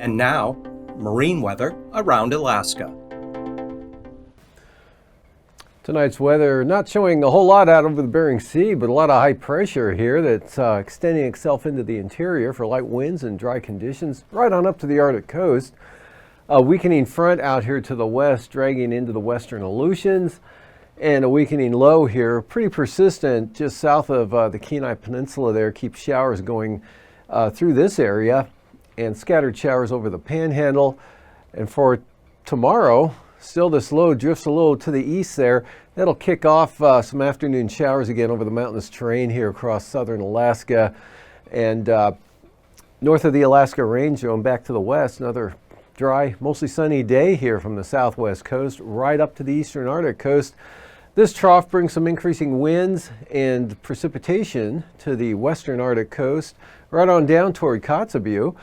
And now, marine weather around Alaska. Tonight's weather not showing a whole lot out over the Bering Sea, but a lot of high pressure here that's extending itself into the interior for light winds and dry conditions right on up to the Arctic coast. A weakening front out here to the west dragging into the western Aleutians, and a weakening low here, pretty persistent just south of the Kenai Peninsula there, keeps showers going through this area and scattered showers over the Panhandle. And for tomorrow, still this low drifts a little to the east there. That'll kick off some afternoon showers again over the mountainous terrain here across southern Alaska and north of the Alaska Range zone back to the west. Another dry, mostly sunny day here from the southwest coast right up to the eastern Arctic coast. This trough brings some increasing winds and precipitation to the western Arctic coast right on down toward Kotzebue,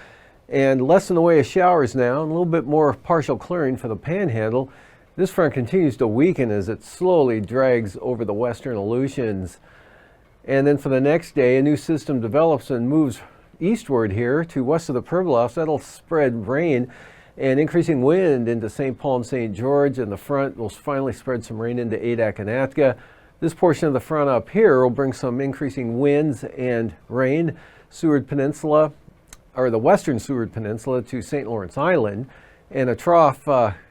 and less in the way of showers now, and a little bit more partial clearing for the Panhandle. This front continues to weaken as it slowly drags over the western Aleutians. And then for the next day, a new system develops and moves eastward here to west of the Pribilofs. That'll spread rain and increasing wind into St. Paul and St. George, and the front will finally spread some rain into Adak and Atka. This portion of the front up here will bring some increasing winds and rain, Seward Peninsula, or the western Seward Peninsula to St. Lawrence Island, and a trough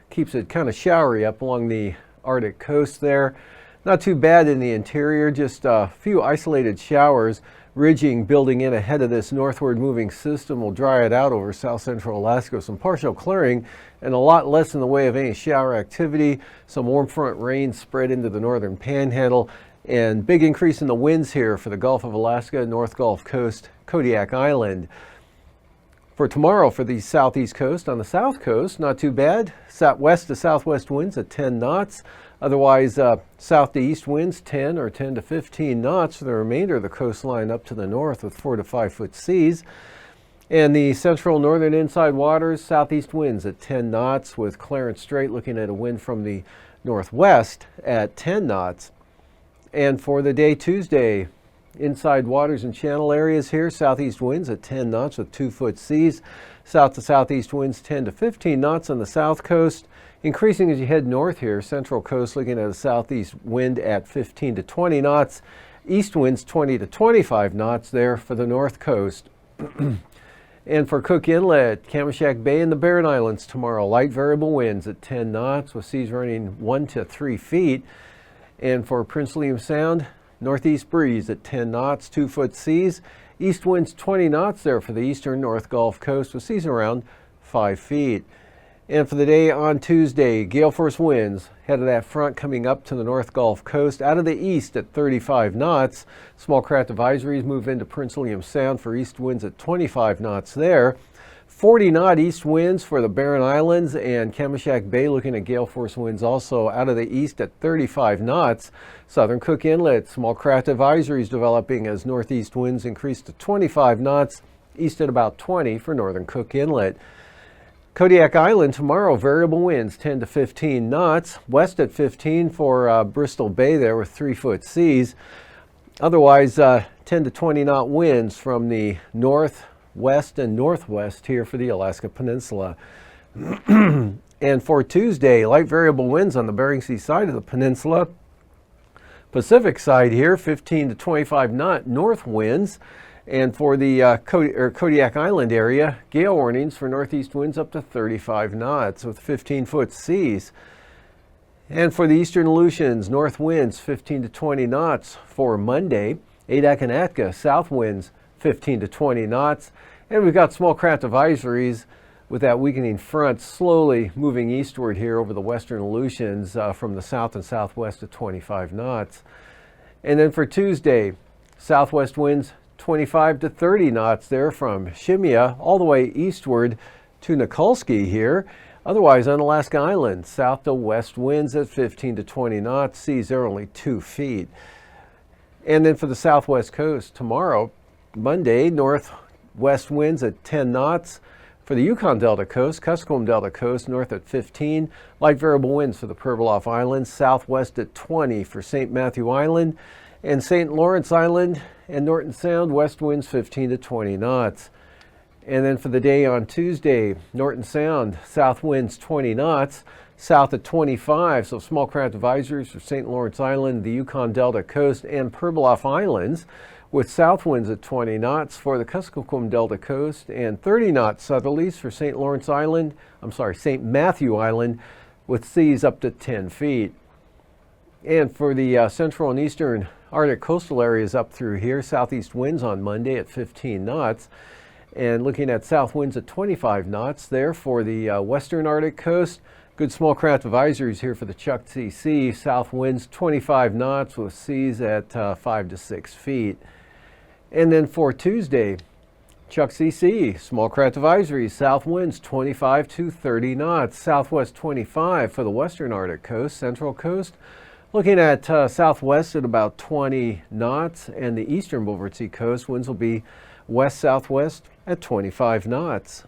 keeps it kind of showery up along the Arctic coast there. Not too bad in the interior, just a few isolated showers. Ridging building in ahead of this northward moving system will dry it out over south central Alaska. Some partial clearing and a lot less in the way of any shower activity. Some warm front rain spread into the northern Panhandle, and big increase in the winds here for the Gulf of Alaska, North Gulf Coast, Kodiak Island. For tomorrow for the southeast coast, on the south coast, not too bad. West to southwest winds at 10 knots. Otherwise, south to east winds 10 or 10 to 15 knots for the remainder of the coastline up to the north with 4 to 5 foot seas. And the central northern inside waters, southeast winds at 10 knots with Clarence Strait looking at a wind from the northwest at 10 knots. And for the day Tuesday, inside waters and channel areas here, southeast winds at 10 knots with 2 foot seas. South to southeast winds 10 to 15 knots on the south coast. Increasing as you head north here, central coast looking at a southeast wind at 15 to 20 knots. East winds 20 to 25 knots there for the north coast. And for Cook Inlet, Kamishak Bay and the Barren Islands tomorrow, light variable winds at 10 knots with seas running 1 to 3 feet. And for Prince William Sound, northeast breeze at 10 knots, 2 foot seas. East winds 20 knots there for the eastern North Gulf Coast with seas around 5 feet. And for the day on Tuesday, gale force winds head of that front coming up to the North Gulf Coast out of the east at 35 knots. Small craft advisories move into Prince William Sound for east winds at 25 knots there. 40 knot east winds for the Barren Islands and Kamishak Bay, looking at gale force winds also out of the east at 35 knots. Southern Cook Inlet, small craft advisories developing as northeast winds increase to 25 knots, east at about 20 for Northern Cook Inlet. Kodiak Island tomorrow, variable winds 10 to 15 knots, west at 15 for Bristol Bay there with 3 foot seas. Otherwise 10 to 20 knot winds from the north, west and northwest here for the Alaska Peninsula. And for Tuesday, light variable winds on the Bering Sea side of the peninsula. Pacific side here, 15 to 25 knot north winds. And for the Kodiak Island area, gale warnings for northeast winds up to 35 knots with 15 foot seas. And for the eastern Aleutians, north winds 15 to 20 knots for Monday. Adak and Atka, south winds 15 to 20 knots. And we've got small craft advisories with that weakening front slowly moving eastward here over the western Aleutians from the south and southwest at 25 knots. And then for Tuesday, southwest winds 25 to 30 knots there from Shemya all the way eastward to Nikolsky here. Otherwise on Alaska Island, south to west winds at 15 to 20 knots, seas are only 2 feet. And then for the southwest coast tomorrow, Monday, northwest winds at 10 knots. For the Yukon Delta coast, Kuskokwim Delta coast, north at 15. Light variable winds for the Pribilof Islands, southwest at 20 for St. Matthew Island. And St. Lawrence Island and Norton Sound, west winds 15 to 20 knots. And then for the day on Tuesday, Norton Sound, south winds 20 knots, south at 25, so small craft advisories for St. Lawrence Island, the Yukon Delta coast, and Pribilof Islands, with south winds at 20 knots for the Kuskokwim Delta coast, and 30 knot southerlies for St. Lawrence Island, St. Matthew Island, with seas up to 10 feet. And for the central and eastern Arctic coastal areas up through here, southeast winds on Monday at 15 knots. And looking at south winds at 25 knots there for the western Arctic coast. Good small craft advisories here for the Chukchi Sea. South winds 25 knots with seas at 5 to 6 feet. And then for Tuesday, Chukchi Sea, small craft advisories, south winds 25 to 30 knots. Southwest 25 for the western Arctic coast, central coast. Looking at southwest at about 20 knots, and the eastern Beaufort Sea coast winds will be west-southwest at 25 knots.